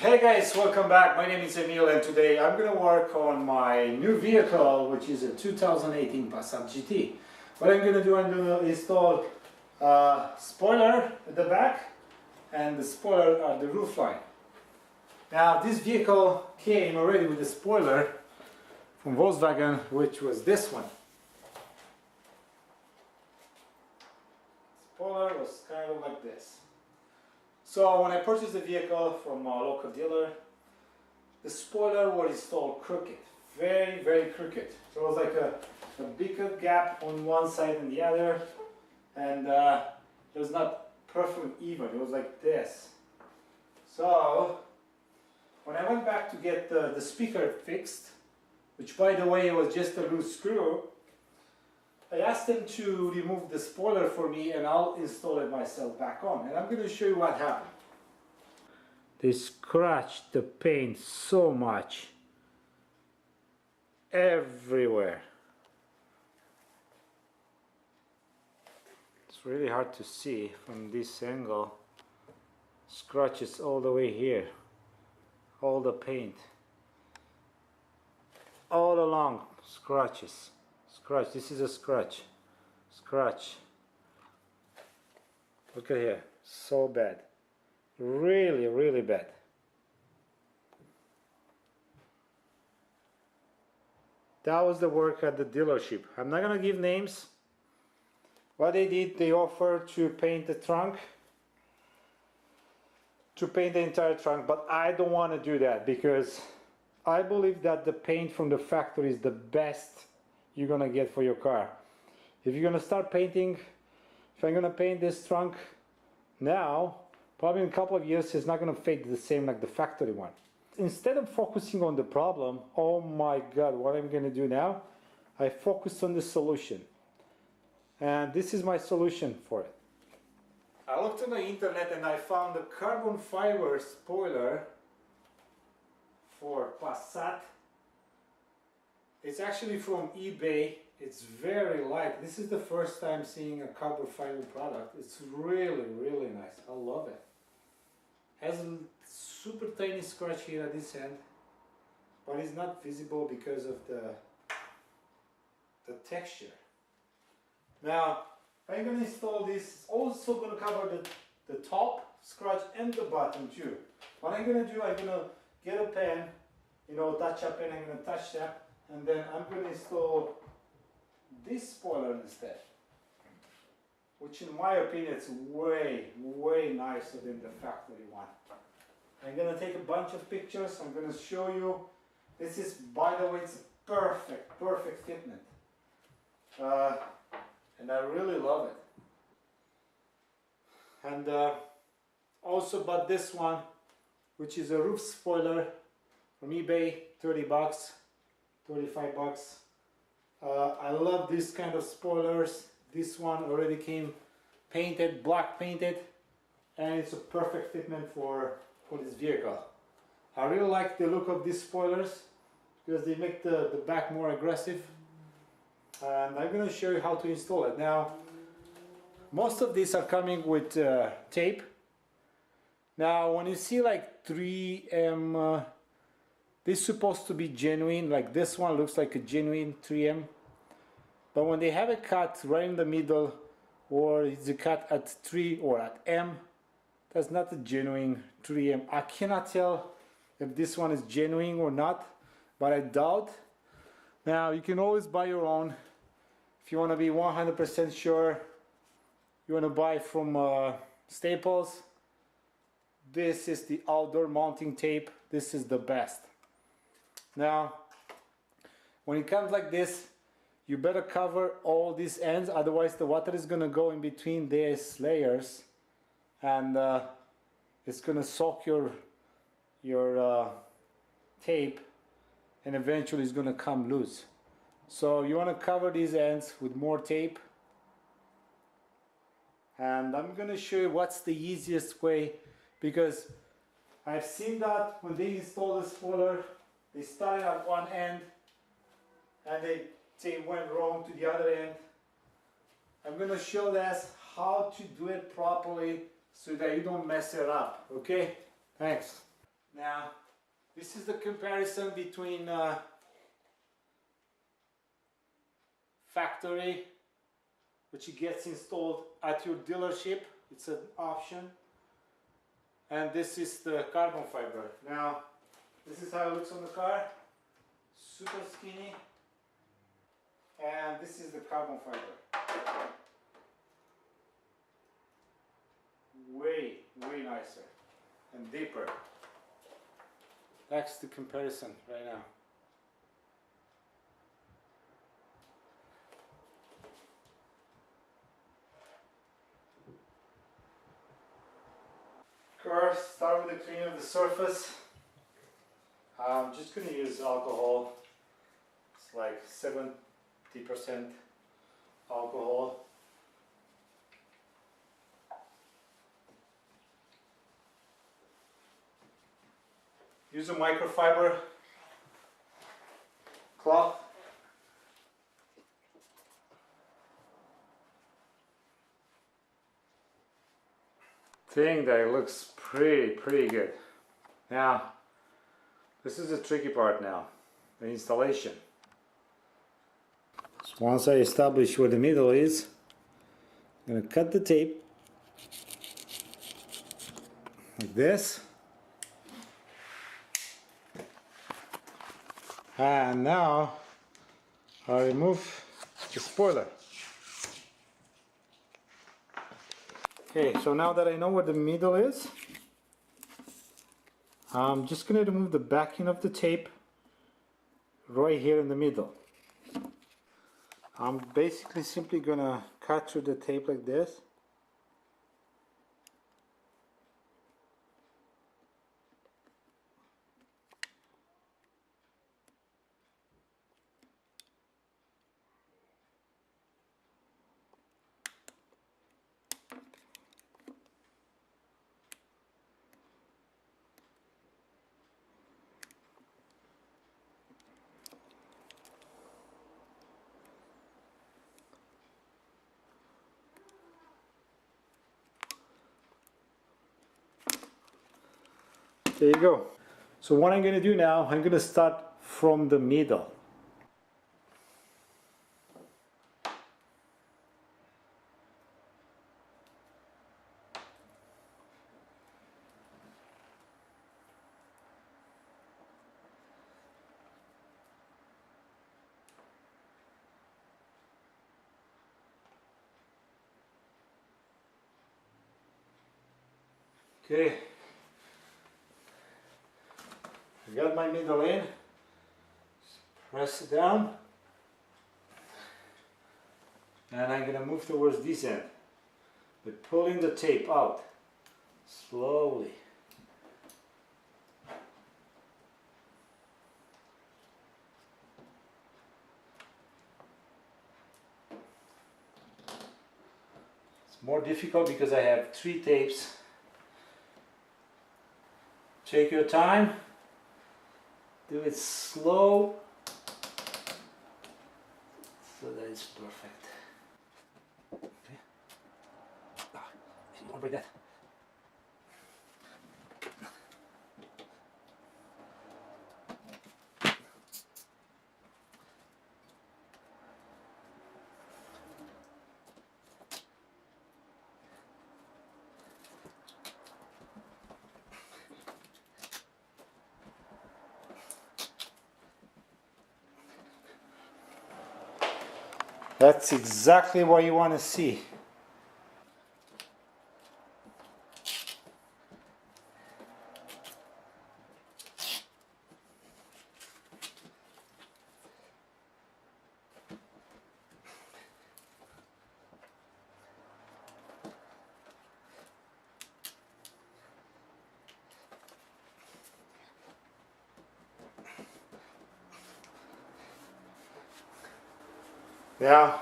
Hey guys, welcome back. My name is Emil and today I'm going to work on my new vehicle, which is a 2018 Passat GT. What I'm going to do, I'm going to install a spoiler at the back and the spoiler at the roof line. Now this vehicle came already with a spoiler from Volkswagen, which was this one. Spoiler was kind of like this. So when I purchased the vehicle from a local dealer, the spoiler was installed crooked, very crooked. So it was like a bigger gap on one side and the other, and it was not perfectly even. It was like this. So when I went back to get the speaker fixed, which by the way was just a loose screw, I asked them to remove the spoiler for me and I'll install it myself back on. And I'm going to show you what happened. They scratched the paint so much. Everywhere. It's really hard to see from this angle. Scratches all the way here. All the paint. All along, scratches. Scratch, this is a scratch. Scratch. Look at here, so bad. Really bad. That was the work at the dealership. I'm not gonna give names. What they did, they offered to paint the trunk, to paint the entire trunk, but I don't want to do that because I believe that the paint from the factory is the best you're gonna get for your car. If you're gonna start painting, if I'm gonna paint this trunk now, probably in a couple of years it's not gonna fade the same like the factory one. Instead of focusing on the problem, oh my god, what I'm gonna do now, I focused on the solution, and this is my solution for it. I looked on the internet and I found a carbon fiber spoiler for Passat. It's actually from eBay. It's very light. This is the first time seeing a carbon fiber product. It's really nice. I love it. Has a super tiny scratch here at this end, but it's not visible because of the texture. Now, I'm going to install this. It's also going to cover the top scratch and the bottom too. What I'm going to do, I'm going to get a pen, touch-up pen. I'm going to touch that. And then I'm going to install this spoiler instead, which in my opinion is way nicer than the factory one. I'm going to take a bunch of pictures. I'm going to show you. This is, by the way, it's perfect fitment. And I really love it. And also bought this one, which is a roof spoiler from eBay, 30 bucks. 35 bucks. I love this kind of spoilers. This one already came painted, black painted, and it's a perfect fitment for this vehicle. I really like the look of these spoilers because they make the back more aggressive, and I'm going to show you how to install it. Now, most of these are coming with tape. Now when you see like 3M, this is supposed to be genuine, like this one looks like a genuine 3M. But when they have a cut right in the middle, or it's a cut at 3 or at M, that's not a genuine 3M. I cannot tell if this one is genuine or not, but I doubt. Now you can always buy your own. If you want to be 100% sure, you want to buy from Staples. This is the outdoor mounting tape. This is the best. Now, when it comes like this, you better cover all these ends, otherwise the water is going to go in between these layers and it's going to soak your tape, and eventually it's going to come loose. So you want to cover these ends with more tape, and I'm going to show you what's the easiest way, because I've seen that when they install the spoiler, they started at one end and they went wrong to the other end. I'm going to show us how to do it properly so that you don't mess it up, okay? Thanks. Now, this is the comparison between factory, which gets installed at your dealership. It's an option. And this is the carbon fiber. Now, this is how it looks on the car. Super skinny. And this is the carbon fiber. Way nicer and deeper. That's the comparison right now. First, start with the cleaning of the surface. I'm just going to use alcohol. It's like 70% alcohol. Use a microfiber cloth. I think that it looks pretty good. Now, this is the tricky part now, the installation. So once I establish where the middle is, I'm going to cut the tape like this. And now I'll remove the spoiler. Okay, so now that I know where the middle is, I'm just going to remove the backing of the tape right here in the middle. I'm basically simply going to cut through the tape like this. There you go. So what I'm going to do now, I'm going to start from the middle. Okay. I got my middle in, press it down, and I'm going to move towards this end, but pulling the tape out slowly. It's more difficult because I have 3 tapes. Take your time. Do it slow so that it's perfect. Okay. You want to break that? That's exactly what you want to see. Now,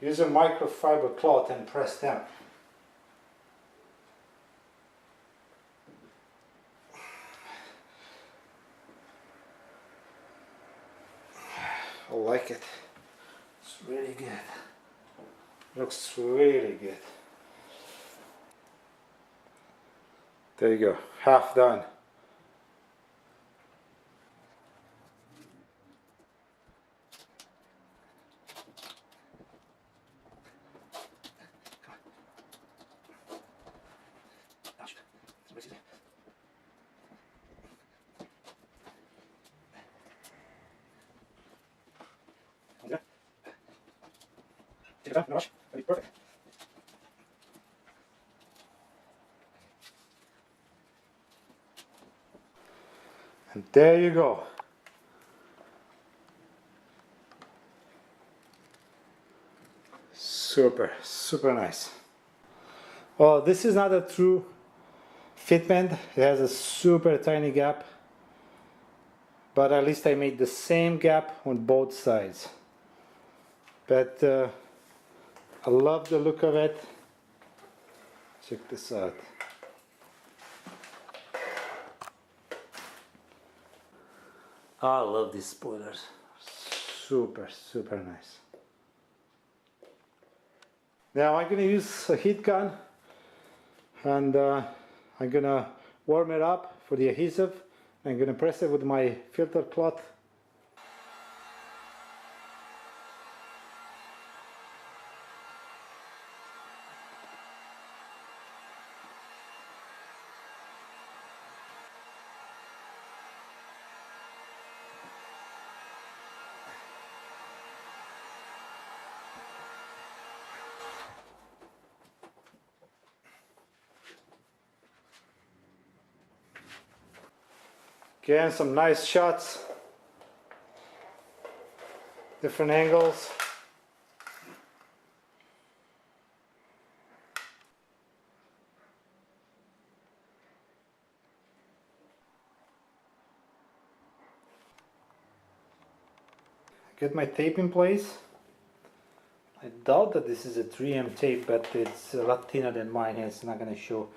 use a microfiber cloth and press down. I like it. It's really good. Looks really good. There you go, half done. Perfect. And there you go. Super, super nice. Well, this is not a true fitment. It has a super tiny gap, but at least I made the same gap on both sides. But I love the look of it. Check this out. I love these spoilers. Super, super nice. Now I'm going to use a heat gun, and I'm going to warm it up for the adhesive. I'm going to press it with my filter cloth. Again, some nice shots, different angles. Get my tape in place. I doubt that this is a 3M tape, but it's a lot thinner than mine and it's not going to show.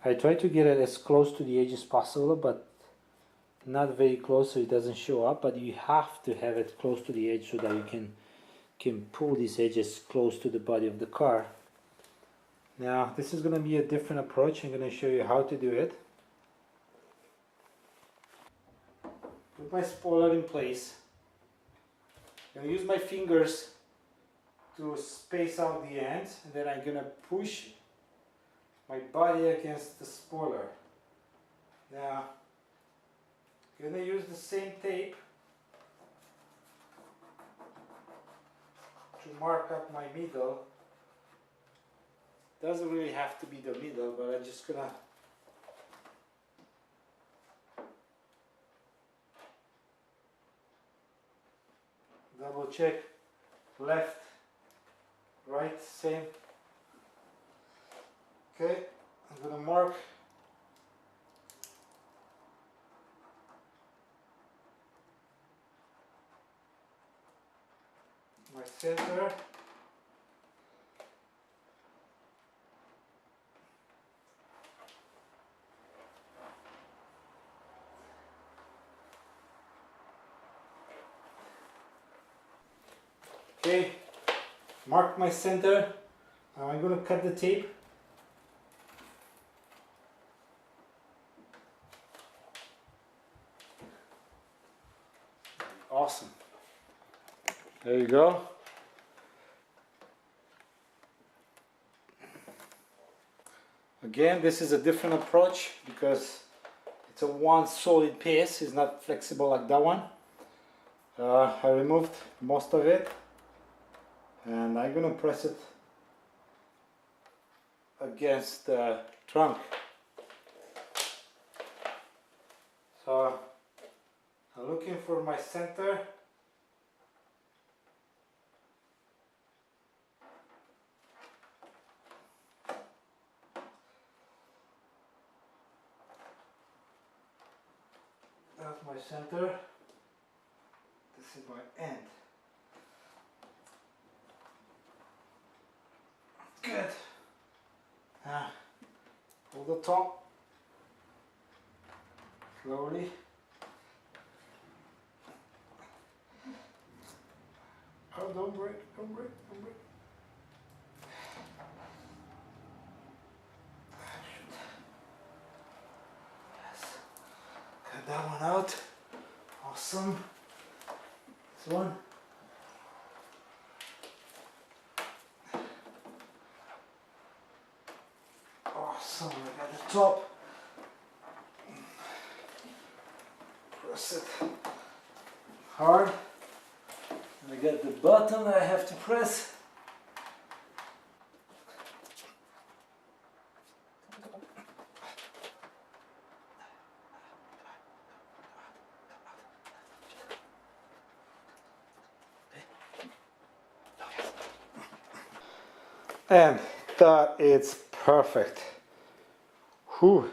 I try to get it as close to the edge as possible, but not very close so it doesn't show up, but you have to have it close to the edge so that you can pull these edges close to the body of the car. Now this is going to be a different approach. I'm going to show you how to do it. Put my spoiler in place. I'm going to use my fingers to space out the ends, and then I'm going to push my body against the spoiler. Now I'm going to use the same tape to mark up my middle. Doesn't really have to be the middle, but I'm just going to double check left, right, same. Okay, I'm going to mark my center. Okay, mark my center. Now I'm going to cut the tape. Awesome. There you go. Again, this is a different approach because it's a one solid piece. It's not flexible like that one. I removed most of it, and I'm going to press it against the trunk. So I'm looking for my center. That's my center. This is my end. Good. Now, hold the top slowly. Oh, don't break, don't break, don't break. Yes. Cut that one out. Awesome. This one. Awesome. I got the top. Press it hard. And I got the bottom that I have to press. And that it's perfect. Whew.